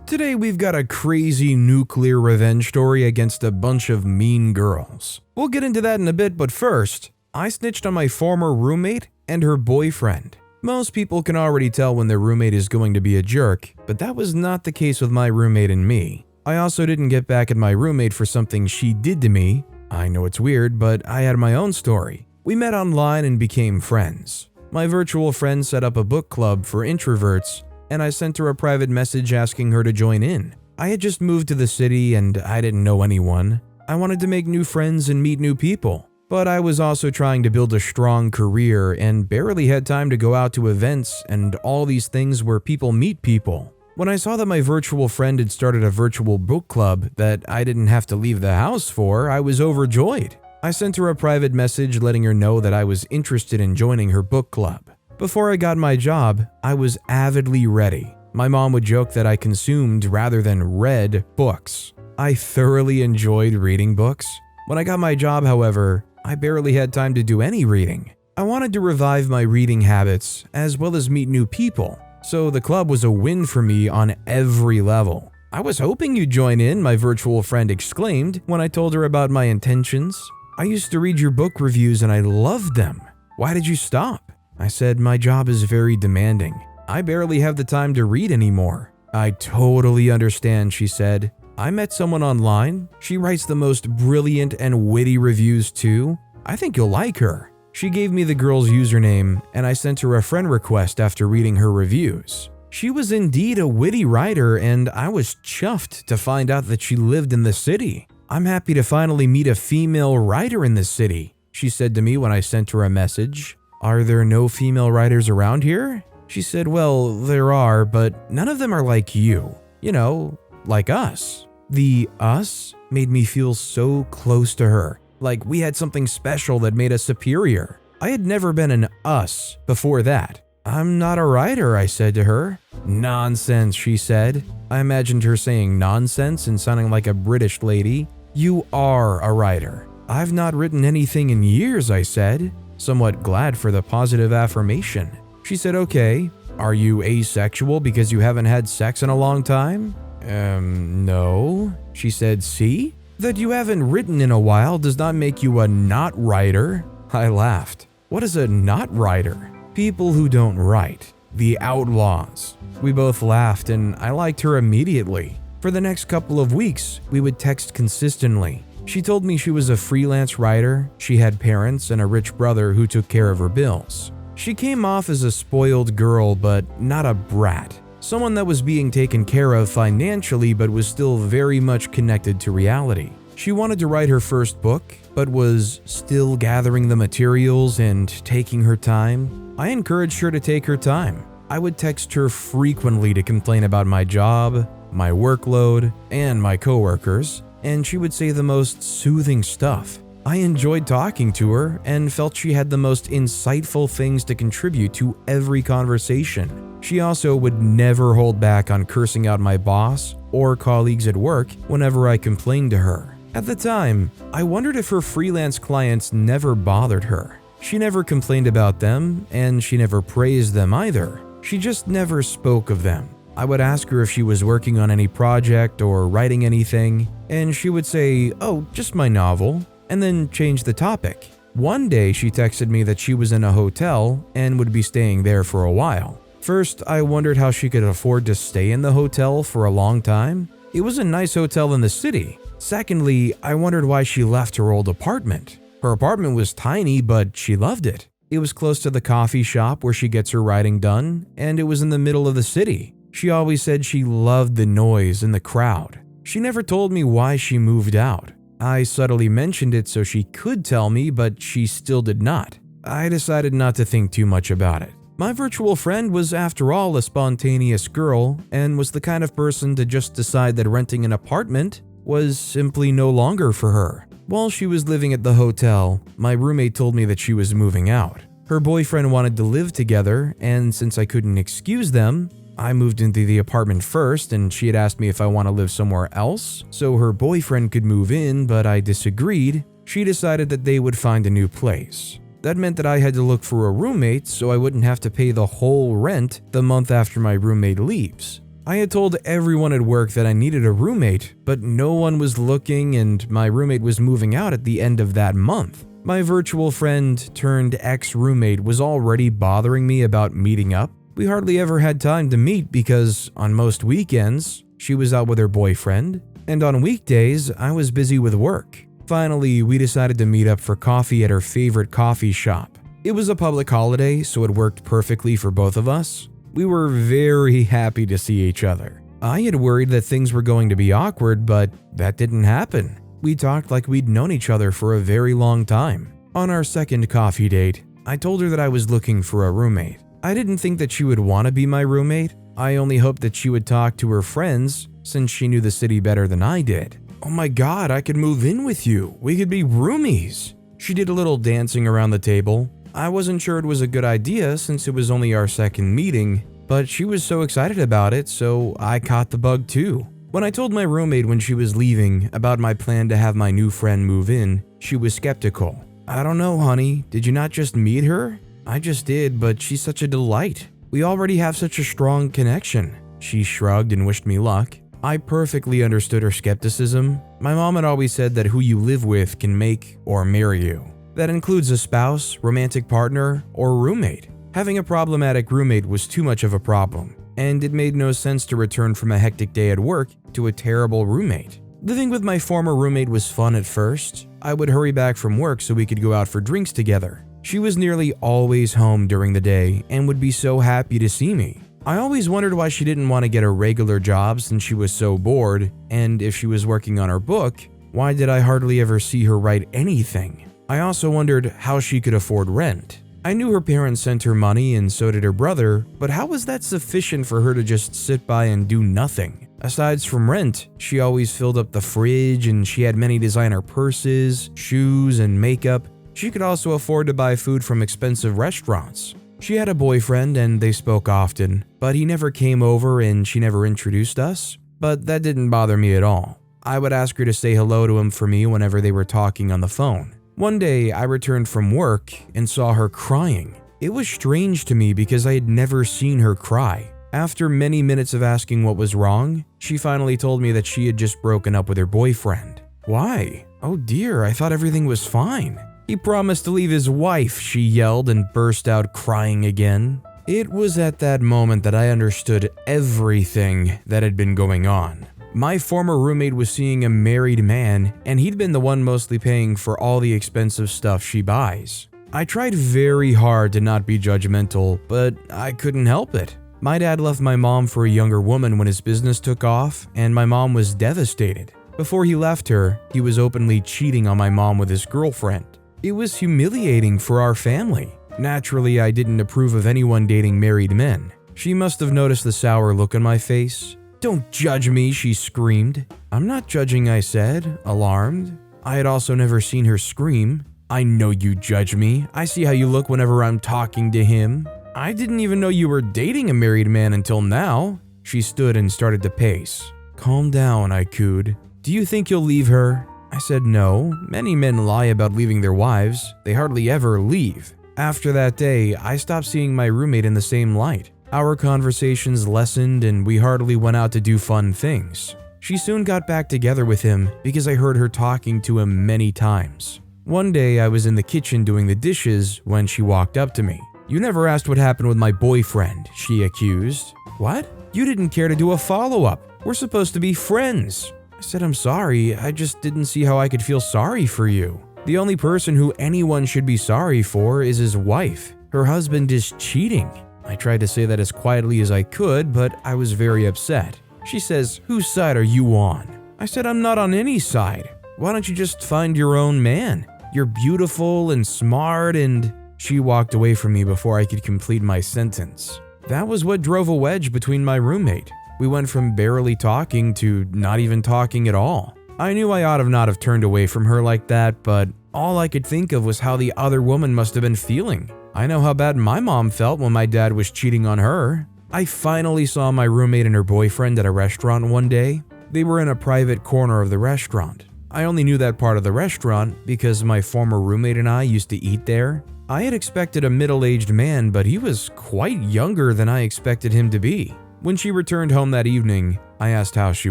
Today we've got a crazy nuclear revenge story against a bunch of mean girls. We'll get into that in a bit, but first, I snitched on my former roommate and her boyfriend. Most people can already tell when their roommate is going to be a jerk, but that was not the case with my roommate and me. I also didn't get back at my roommate for something she did to me. I know it's weird, but I had my own story. We met online and became friends. My virtual friend set up a book club for introverts, and I sent her a private message asking her to join in. I had just moved to the city and I didn't know anyone. I wanted to make new friends and meet new people, but I was also trying to build a strong career and barely had time to go out to events and all these things where people meet people. When I saw that my virtual friend had started a virtual book club that I didn't have to leave the house for, I was overjoyed. I sent her a private message letting her know that I was interested in joining her book club. Before I got my job, I was avidly ready. My mom would joke that I consumed rather than read books. I thoroughly enjoyed reading books. When I got my job, however, I barely had time to do any reading. I wanted to revive my reading habits as well as meet new people, so the club was a win for me on every level. "I was hoping you'd join in," my virtual friend exclaimed when I told her about my intentions. "I used to read your book reviews and I loved them. Why did you stop?" I said, "My job is very demanding. I barely have the time to read anymore." "I totally understand," she said. "I met someone online. She writes the most brilliant and witty reviews too. I think you'll like her." She gave me the girl's username, and I sent her a friend request after reading her reviews. She was indeed a witty writer, and I was chuffed to find out that she lived in the city. "I'm happy to finally meet a female writer in the city," she said to me when I sent her a message. "Are there no female writers around here?" She said, "Well, there are, but none of them are like you. You know, like us." The us made me feel so close to her, like we had something special that made us superior. I had never been an us before that. "I'm not a writer," I said to her. "Nonsense," she said. I imagined her saying nonsense and sounding like a British lady. "You are a writer." "I've not written anything in years," I said, somewhat glad for the positive affirmation. She said, "Okay, are you asexual because you haven't had sex in a long time?" No. She said, "See? That you haven't written in a while does not make you a not writer." I laughed. "What is a not writer?" "People who don't write. The outlaws." We both laughed and I liked her immediately. For the next couple of weeks, we would text consistently. She told me she was a freelance writer, she had parents and a rich brother who took care of her bills. She came off as a spoiled girl, but not a brat. Someone that was being taken care of financially, but was still very much connected to reality. She wanted to write her first book, but was still gathering the materials and taking her time. I encouraged her to take her time. I would text her frequently to complain about my job, my workload, and my coworkers, and she would say the most soothing stuff. I enjoyed talking to her and felt she had the most insightful things to contribute to every conversation. She also would never hold back on cursing out my boss or colleagues at work whenever I complained to her. At the time, I wondered if her freelance clients never bothered her. She never complained about them, and she never praised them either. She just never spoke of them. I would ask her if she was working on any project or writing anything, and she would say, "Oh, just my novel," and then change the topic. One day she texted me that she was in a hotel and would be staying there for a while. First, I wondered how she could afford to stay in the hotel for a long time. It was a nice hotel in the city. Secondly, I wondered why she left her old apartment. Her apartment was tiny, but she loved it. It was close to the coffee shop where she gets her writing done, and it was in the middle of the city. She always said she loved the noise and the crowd. She never told me why she moved out. I subtly mentioned it so she could tell me, but she still did not. I decided not to think too much about it. My virtual friend was, after all, a spontaneous girl and was the kind of person to just decide that renting an apartment was simply no longer for her. While she was living at the hotel, my roommate told me that she was moving out. Her boyfriend wanted to live together, and since I couldn't excuse them, I moved into the apartment first, and she had asked me if I want to live somewhere else so her boyfriend could move in, but I disagreed. She decided that they would find a new place. That meant that I had to look for a roommate so I wouldn't have to pay the whole rent the month after my roommate leaves. I had told everyone at work that I needed a roommate, but no one was looking and my roommate was moving out at the end of that month. My virtual friend turned ex-roommate was already bothering me about meeting up. We hardly ever had time to meet because on most weekends, she was out with her boyfriend, and on weekdays, I was busy with work. Finally, we decided to meet up for coffee at her favorite coffee shop. It was a public holiday, so it worked perfectly for both of us. We were very happy to see each other. I had worried that things were going to be awkward, but that didn't happen. We talked like we'd known each other for a very long time. On our second coffee date, I told her that I was looking for a roommate. I didn't think that she would want to be my roommate. I only hoped that she would talk to her friends since she knew the city better than I did. "Oh my god, I could move in with you. We could be roomies." She did a little dancing around the table. I wasn't sure it was a good idea since it was only our second meeting, but she was so excited about it, so I caught the bug too. When I told my roommate when she was leaving about my plan to have my new friend move in, she was skeptical. "I don't know, honey. Did you not just meet her?" "I just did, but she's such a delight. We already have such a strong connection." She shrugged and wished me luck. I perfectly understood her skepticism. My mom had always said that who you live with can make or marry you. That includes a spouse, romantic partner, or roommate. Having a problematic roommate was too much of a problem, and it made no sense to return from a hectic day at work to a terrible roommate. Living with my former roommate was fun at first. I would hurry back from work so we could go out for drinks together. She was nearly always home during the day and would be so happy to see me. I always wondered why she didn't want to get a regular job since she was so bored, and if she was working on her book, why did I hardly ever see her write anything? I also wondered how she could afford rent. I knew her parents sent her money and so did her brother, but how was that sufficient for her to just sit by and do nothing? Aside from rent, she always filled up the fridge and she had many designer purses, shoes, and makeup. She could also afford to buy food from expensive restaurants. She had a boyfriend and they spoke often, but he never came over and she never introduced us. But that didn't bother me at all. I would ask her to say hello to him for me whenever they were talking on the phone. One day, I returned from work and saw her crying. It was strange to me because I had never seen her cry. After many minutes of asking what was wrong, she finally told me that she had just broken up with her boyfriend. "Why? Oh dear, I thought everything was fine." "He promised to leave his wife," she yelled and burst out crying again. It was at that moment that I understood everything that had been going on. My former roommate was seeing a married man, and he'd been the one mostly paying for all the expensive stuff she buys. I tried very hard to not be judgmental, but I couldn't help it. My dad left my mom for a younger woman when his business took off, and my mom was devastated. Before he left her, he was openly cheating on my mom with his girlfriend. It was humiliating for our family. Naturally, I didn't approve of anyone dating married men. She must have noticed the sour look on my face. "Don't judge me," she screamed. "I'm not judging," I said, alarmed. I had also never seen her scream. "I know you judge me. I see how you look whenever I'm talking to him. I didn't even know you were dating a married man until now." She stood and started to pace. "Calm down," I cooed. "Do you think you'll leave her?" I said no. Many men lie about leaving their wives. They hardly ever leave. After that day, I stopped seeing my roommate in the same light. Our conversations lessened and we hardly went out to do fun things. She soon got back together with him because I heard her talking to him many times. One day I was in the kitchen doing the dishes when she walked up to me. "You never asked what happened with my boyfriend," she accused. "What? You didn't care to do a follow-up. We're supposed to be friends." I said, "I'm sorry, I just didn't see how I could feel sorry for you. The only person who anyone should be sorry for is his wife. Her husband is cheating." I tried to say that as quietly as I could, but I was very upset. She says, "Whose side are you on?" I said, "I'm not on any side. Why don't you just find your own man? You're beautiful and smart and..." She walked away from me before I could complete my sentence. That was what drove a wedge between my roommate. We went from barely talking to not even talking at all. I knew I ought to not have turned away from her like that, but all I could think of was how the other woman must have been feeling. I know how bad my mom felt when my dad was cheating on her. I finally saw my roommate and her boyfriend at a restaurant one day. They were in a private corner of the restaurant. I only knew that part of the restaurant because my former roommate and I used to eat there. I had expected a middle-aged man, but he was quite younger than I expected him to be. When she returned home that evening, I asked how she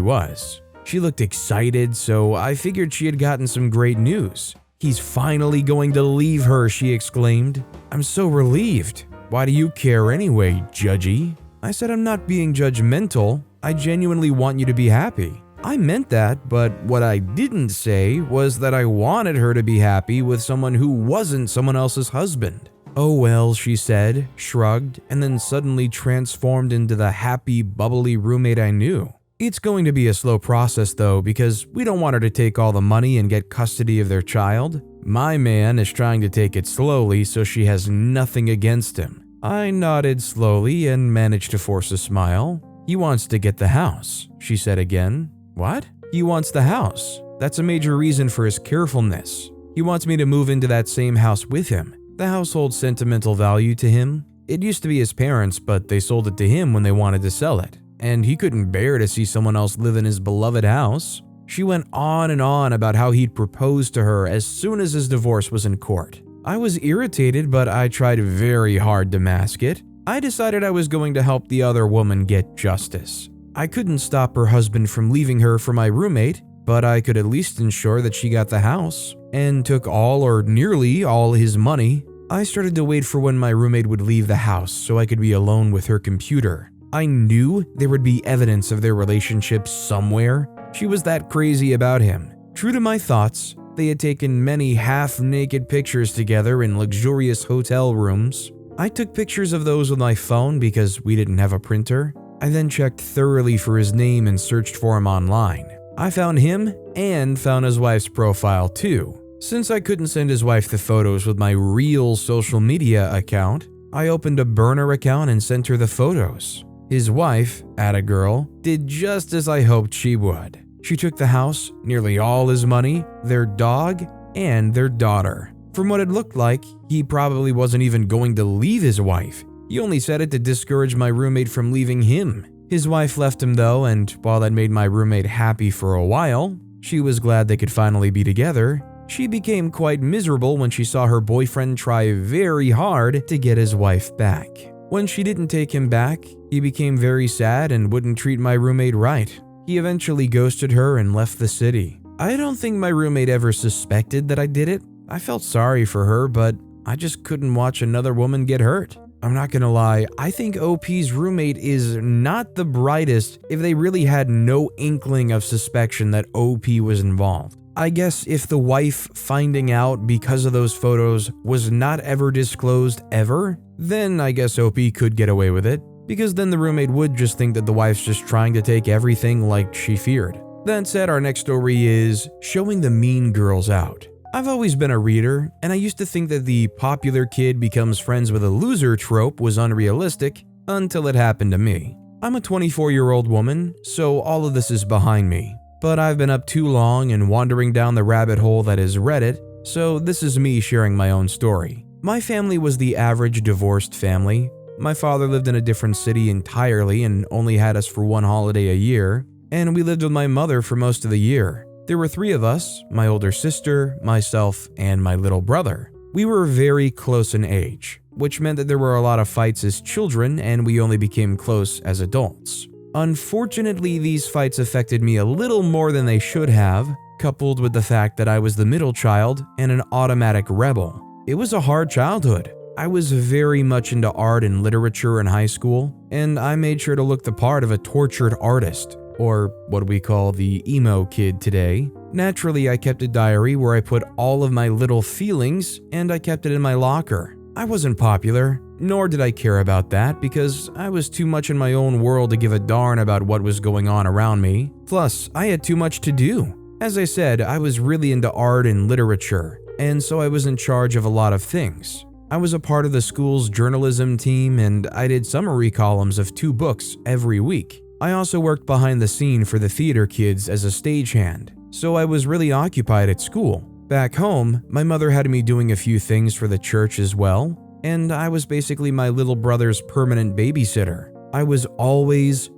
was. She looked excited, so I figured she had gotten some great news. "He's finally going to leave her," she exclaimed. "I'm so relieved. Why do you care anyway, judgy?" I said, "I'm not being judgmental. I genuinely want you to be happy." I meant that, but what I didn't say was that I wanted her to be happy with someone who wasn't someone else's husband. "Oh well," she said, shrugged, and then suddenly transformed into the happy, bubbly roommate I knew. It's going to be a slow process though, because we don't want her to take all the money and get custody of their child. My man is trying to take it slowly so she has nothing against him. I nodded slowly and managed to force a smile. "He wants to get the house," she said again. "What?" "He wants the house. That's a major reason for his carefulness. He wants me to move into that same house with him. The house holds sentimental value to him. It used to be his parents', but they sold it to him when they wanted to sell it. And he couldn't bear to see someone else live in his beloved house." She went on and on about how he'd proposed to her as soon as his divorce was in court. I was irritated, but I tried very hard to mask it. I decided I was going to help the other woman get justice. I couldn't stop her husband from leaving her for my roommate, but I could at least ensure that she got the house and took all or nearly all his money. I started to wait for when my roommate would leave the house so I could be alone with her computer. I knew there would be evidence of their relationship somewhere. She was that crazy about him. True to my thoughts, they had taken many half-naked pictures together in luxurious hotel rooms. I took pictures of those with my phone because we didn't have a printer. I then checked thoroughly for his name and searched for him online. I found him and found his wife's profile too. Since I couldn't send his wife the photos with my real social media account, I opened a burner account and sent her the photos. His wife, atta girl, did just as I hoped she would. She took the house, nearly all his money, their dog, and their daughter. From what it looked like, he probably wasn't even going to leave his wife. He only said it to discourage my roommate from leaving him. His wife left him though, and while that made my roommate happy for a while, she was glad they could finally be together. She became quite miserable when she saw her boyfriend try very hard to get his wife back. When she didn't take him back, he became very sad and wouldn't treat my roommate right. He eventually ghosted her and left the city. I don't think my roommate ever suspected that I did it. I felt sorry for her, but I just couldn't watch another woman get hurt. I'm not gonna lie, I think OP's roommate is not the brightest if they really had no inkling of suspicion that OP was involved. I guess if the wife finding out because of those photos was not ever disclosed ever, then I guess OP could get away with it, because then the roommate would just think that the wife's just trying to take everything like she feared. That said, our next story is showing the mean girls out. I've always been a reader, and I used to think that the popular kid becomes friends with a loser trope was unrealistic until it happened to me. I'm a 24-year-old woman, so all of this is behind me. But I've been up too long and wandering down the rabbit hole that is Reddit, so this is me sharing my own story. My family was the average divorced family. My father lived in a different city entirely and only had us for one holiday a year, and we lived with my mother for most of the year. There were 3 of us, my older sister, myself, and my little brother. We were very close in age, which meant that there were a lot of fights as children and we only became close as adults. Unfortunately, these fights affected me a little more than they should have, coupled with the fact that I was the middle child and an automatic rebel. It was a hard childhood. I was very much into art and literature in high school, and I made sure to look the part of a tortured artist, or what we call the emo kid today. Naturally, I kept a diary where I put all of my little feelings, and I kept it in my locker. I wasn't popular, nor did I care about that because I was too much in my own world to give a darn about what was going on around me. Plus, I had too much to do. As I said, I was really into art and literature, and so I was in charge of a lot of things. I was a part of the school's journalism team, and I did summary columns of 2 books every week. I also worked behind the scene for the theater kids as a stagehand, so I was really occupied at school. Back home, my mother had me doing a few things for the church as well, and I was basically my little brother's permanent babysitter. I was always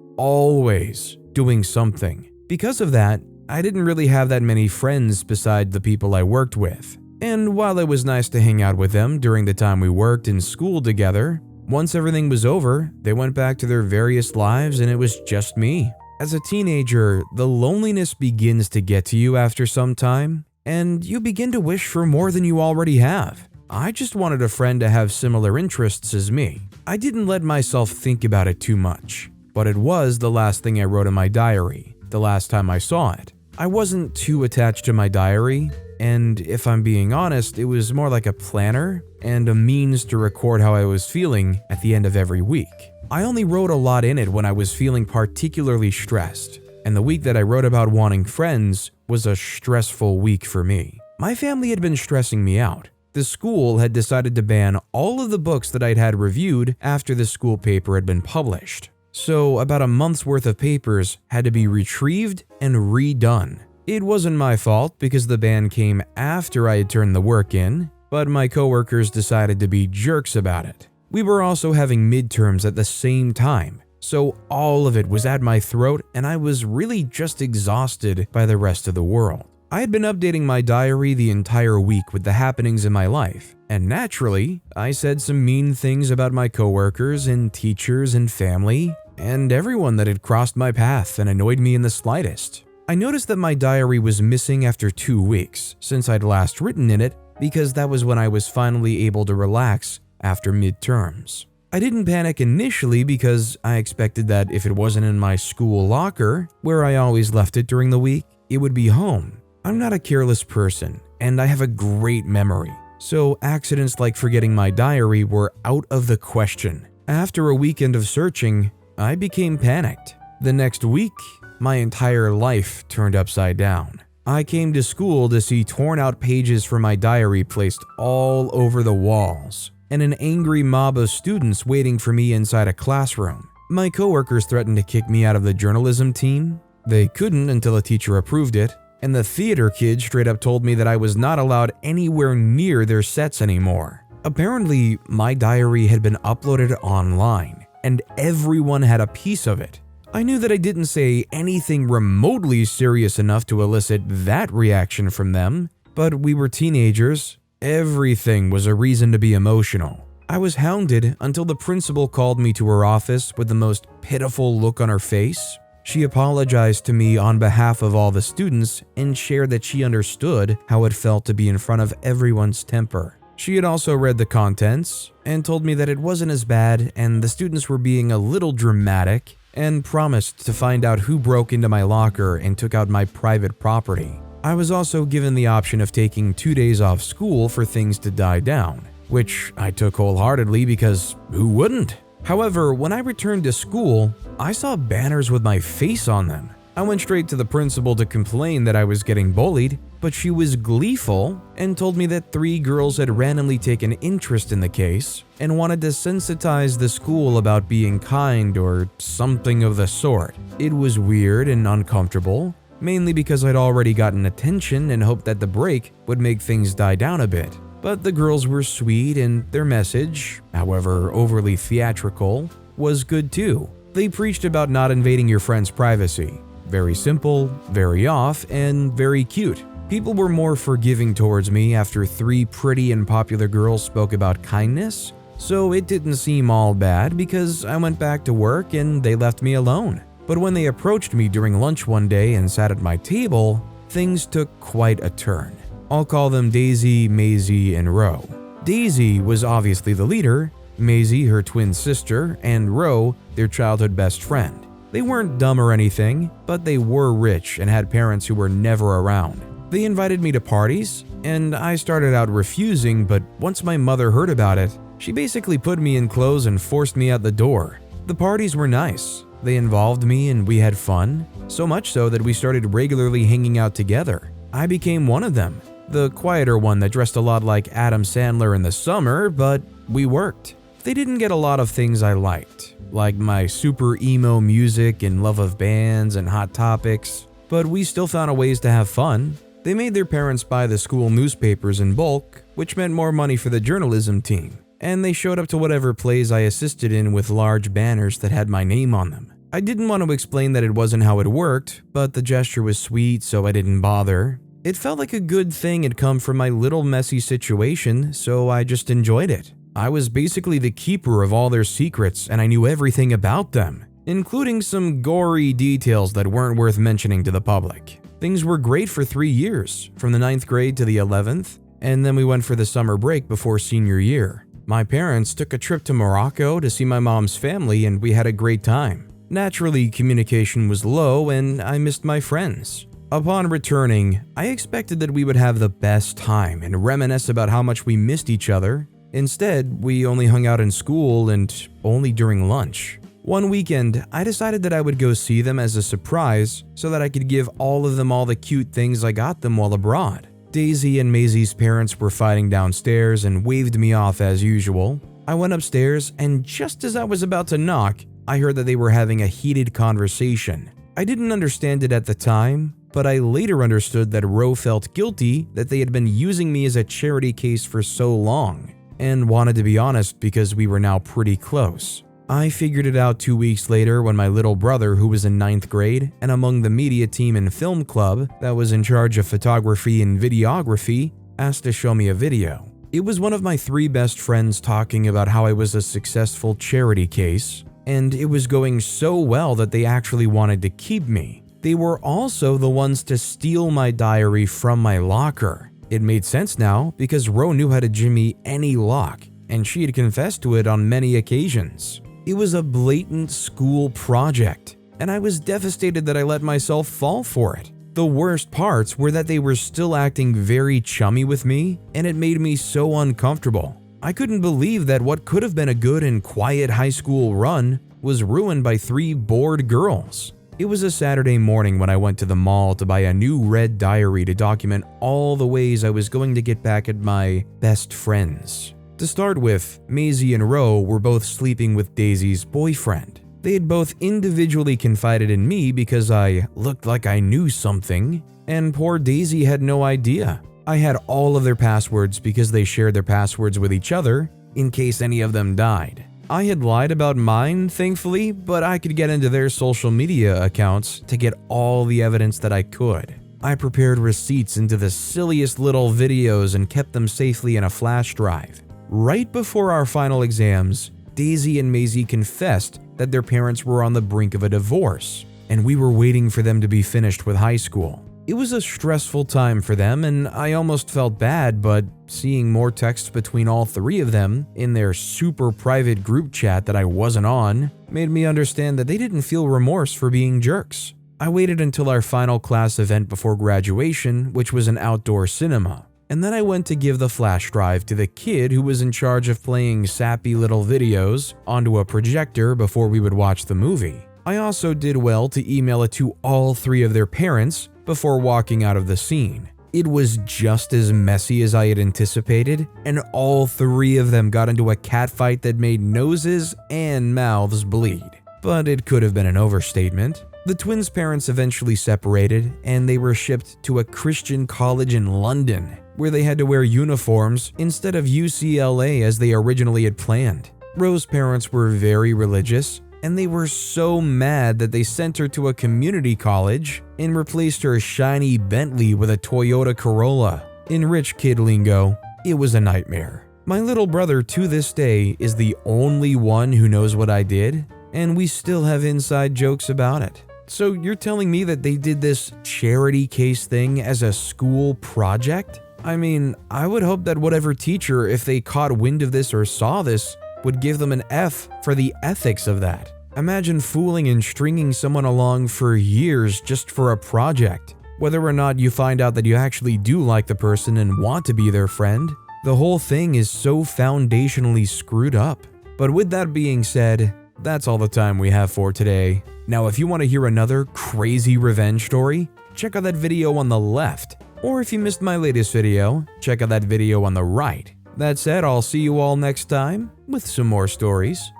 doing something. Because of that, I didn't really have that many friends beside the people I worked with. And while it was nice to hang out with them during the time we worked in school together, Once everything was over, they went back to their various lives and it was just me. As a teenager, the loneliness begins to get to you after some time, and you begin to wish for more than you already have. I just wanted a friend to have similar interests as me. I didn't let myself think about it too much, but it was the last thing I wrote in my diary, the last time I saw it. I wasn't too attached to my diary, and if I'm being honest, it was more like a planner and a means to record how I was feeling at the end of every week. I only wrote a lot in it when I was feeling particularly stressed, and the week that I wrote about wanting friends was a stressful week for me. My family had been stressing me out. The school had decided to ban all of the books that I'd had reviewed after the school paper had been published. So about a month's worth of papers had to be retrieved and redone. It wasn't my fault because the ban came after I had turned the work in, but my coworkers decided to be jerks about it. We were also having midterms at the same time, so all of it was at my throat and I was really just exhausted by the rest of the world. I had been updating my diary the entire week with the happenings in my life, and naturally, I said some mean things about my coworkers and teachers and family, and everyone that had crossed my path and annoyed me in the slightest. I noticed that my diary was missing after 2 weeks since I'd last written in it because that was when I was finally able to relax after midterms. I didn't panic initially because I expected that if it wasn't in my school locker, where I always left it during the week, it would be home. I'm not a careless person, and I have a great memory, so accidents like forgetting my diary were out of the question. After a weekend of searching, I became panicked. The next week, my entire life turned upside down. I came to school to see torn out pages from my diary placed all over the walls, and an angry mob of students waiting for me inside a classroom. My coworkers threatened to kick me out of the journalism team. They couldn't until a teacher approved it, and the theater kid straight up told me that I was not allowed anywhere near their sets anymore. Apparently, my diary had been uploaded online, and everyone had a piece of it. I knew that I didn't say anything remotely serious enough to elicit that reaction from them, but we were teenagers. Everything was a reason to be emotional. I was hounded until the principal called me to her office with the most pitiful look on her face. She apologized to me on behalf of all the students and shared that she understood how it felt to be in front of everyone's temper. She had also read the contents and told me that it wasn't as bad and the students were being a little dramatic, and promised to find out who broke into my locker and took out my private property. I was also given the option of taking 2 days off school for things to die down, which I took wholeheartedly because who wouldn't? However, when I returned to school, I saw banners with my face on them. I went straight to the principal to complain that I was getting bullied, but she was gleeful and told me that 3 girls had randomly taken interest in the case and wanted to sensitize the school about being kind or something of the sort. It was weird and uncomfortable, mainly because I'd already gotten attention and hoped that the break would make things die down a bit. But the girls were sweet and their message, however overly theatrical, was good too. They preached about not invading your friend's privacy. Very simple, very off, and very cute. People were more forgiving towards me after 3 pretty and popular girls spoke about kindness, so it didn't seem all bad because I went back to work and they left me alone. But when they approached me during lunch one day and sat at my table, things took quite a turn. I'll call them Daisy, Maisie, and Ro. Daisy was obviously the leader, Maisie her twin sister, and Ro their childhood best friend. They weren't dumb or anything, but they were rich and had parents who were never around. They invited me to parties, and I started out refusing, but once my mother heard about it, she basically put me in clothes and forced me out the door. The parties were nice. They involved me and we had fun, so much so that we started regularly hanging out together. I became one of them, the quieter one that dressed a lot like Adam Sandler in the summer, but we worked. They didn't get a lot of things I liked, like my super emo music and love of bands and hot topics, but we still found ways to have fun. They made their parents buy the school newspapers in bulk, which meant more money for the journalism team, and they showed up to whatever plays I assisted in with large banners that had my name on them. I didn't want to explain that it wasn't how it worked, but the gesture was sweet, so I didn't bother. It felt like a good thing had come from my little messy situation, so I just enjoyed it. I was basically the keeper of all their secrets and I knew everything about them, including some gory details that weren't worth mentioning to the public. Things were great for 3 years, from the 9th grade to the 11th, and then we went for the summer break before senior year. My parents took a trip to Morocco to see my mom's family and we had a great time. Naturally, communication was low and I missed my friends. Upon returning, I expected that we would have the best time and reminisce about how much we missed each other. Instead, we only hung out in school and only during lunch. One weekend, I decided that I would go see them as a surprise so that I could give all of them all the cute things I got them while abroad. Daisy and Maisie's parents were fighting downstairs and waved me off as usual. I went upstairs and just as I was about to knock, I heard that they were having a heated conversation. I didn't understand it at the time, but I later understood that Ro felt guilty that they had been using me as a charity case for so long, and wanted to be honest because we were now pretty close. I figured it out 2 weeks later when my little brother, who was in 9th grade and among the media team and film club that was in charge of photography and videography, asked to show me a video. It was one of my 3 best friends talking about how I was a successful charity case, and it was going so well that they actually wanted to keep me. They were also the ones to steal my diary from my locker. It made sense now because Ro knew how to jimmy any lock, and she had confessed to it on many occasions. It was a blatant school project, and I was devastated that I let myself fall for it. The worst parts were that they were still acting very chummy with me, and it made me so uncomfortable. I couldn't believe that what could have been a good and quiet high school run was ruined by 3 bored girls. It was a Saturday morning when I went to the mall to buy a new red diary to document all the ways I was going to get back at my best friends. To start with, Maisie and Ro were both sleeping with Daisy's boyfriend. They had both individually confided in me because I looked like I knew something, and poor Daisy had no idea. I had all of their passwords because they shared their passwords with each other in case any of them died. I had lied about mine, thankfully, but I could get into their social media accounts to get all the evidence that I could. I prepared receipts into the silliest little videos and kept them safely in a flash drive. Right before our final exams, Daisy and Maisie confessed that their parents were on the brink of a divorce, and we were waiting for them to be finished with high school. It was a stressful time for them, and I almost felt bad, but seeing more texts between all 3 of them in their super private group chat that I wasn't on made me understand that they didn't feel remorse for being jerks. I waited until our final class event before graduation, which was an outdoor cinema. And then I went to give the flash drive to the kid who was in charge of playing sappy little videos onto a projector before we would watch the movie. I also did well to email it to all 3 of their parents before walking out of the scene. It was just as messy as I had anticipated, and all 3 of them got into a catfight that made noses and mouths bleed. But it could have been an overstatement. The twins' parents eventually separated, and they were shipped to a Christian college in London, where they had to wear uniforms instead of UCLA as they originally had planned. Ro's parents were very religious, and they were so mad that they sent her to a community college and replaced her shiny Bentley with a Toyota Corolla. In rich kid lingo, it was a nightmare. My little brother to this day is the only one who knows what I did, and we still have inside jokes about it. So you're telling me that they did this charity case thing as a school project? I mean, I would hope that whatever teacher, if they caught wind of this or saw this, would give them an F for the ethics of that. Imagine fooling and stringing someone along for years just for a project. Whether or not you find out that you actually do like the person and want to be their friend, the whole thing is so foundationally screwed up. But with that being said, that's all the time we have for today. Now, if you want to hear another crazy revenge story, check out that video on the left. Or if you missed my latest video, check out that video on the right. That said, I'll see you all next time with some more stories.